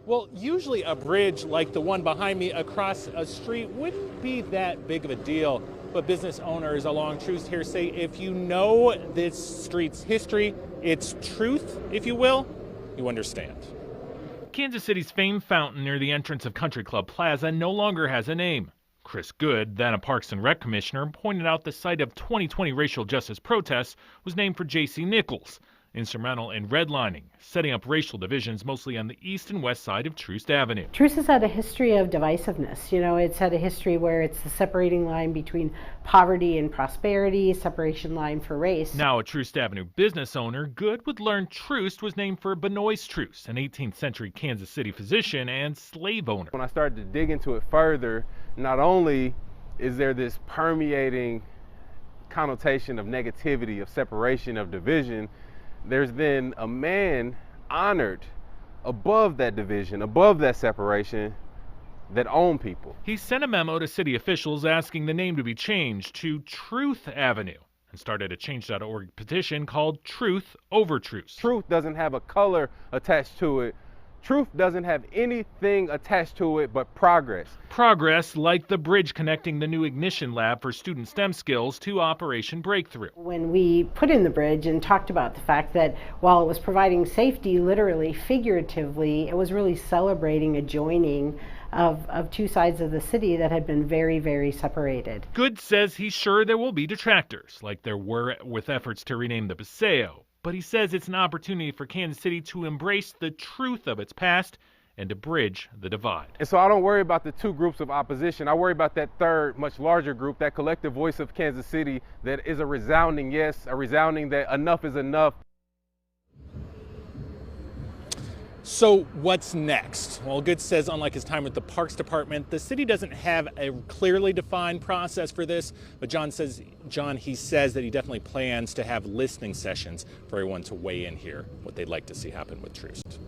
Well, usually a bridge like the one behind me across a street wouldn't be that big of a deal. But business owners along Troost here say if you know this street's history, its truth, if you will, you understand. Kansas City's famed fountain near the entrance of Country Club Plaza no longer has a name. Chris Good, then a Parks and Rec commissioner, pointed out the site of 2020 racial justice protests was named for J.C. Nichols, instrumental in redlining, setting up racial divisions mostly on the east and west side of Troost Avenue. Troost has had a history of divisiveness. You know, it's had a history where it's the separating line between poverty and prosperity, separation line for race. Now a Troost Avenue business owner, Good would learn Troost was named for Benoist Troost, an 18th century Kansas City physician and slave owner. When I started to dig into it further, not only is there this permeating connotation of negativity, of separation, of division, there's then a man honored above that division, above that separation, that own people. He sent a memo to city officials asking the name to be changed to Troost Avenue and started a Change.org petition called Truth Over Troost. Truth doesn't have a color attached to it. Truth doesn't have anything attached to it but progress. Progress like the bridge connecting the new Ignition Lab for student STEM skills to Operation Breakthrough. When we put in the bridge and talked about the fact that while it was providing safety, literally, figuratively, it was really celebrating a joining of two sides of the city that had been very, very separated. Good says he's sure there will be detractors, like there were with efforts to rename the Paseo. But he says it's an opportunity for Kansas City to embrace the truth of its past and to bridge the divide. And so I don't worry about the two groups of opposition. I worry about that third, much larger group, that collective voice of Kansas City that is a resounding yes, a resounding that enough is enough. So what's next? Well, Good says unlike his time with the Parks Department, the city doesn't have a clearly defined process for this, but John says that he definitely plans to have listening sessions for everyone to weigh in here what they'd like to see happen with Troost.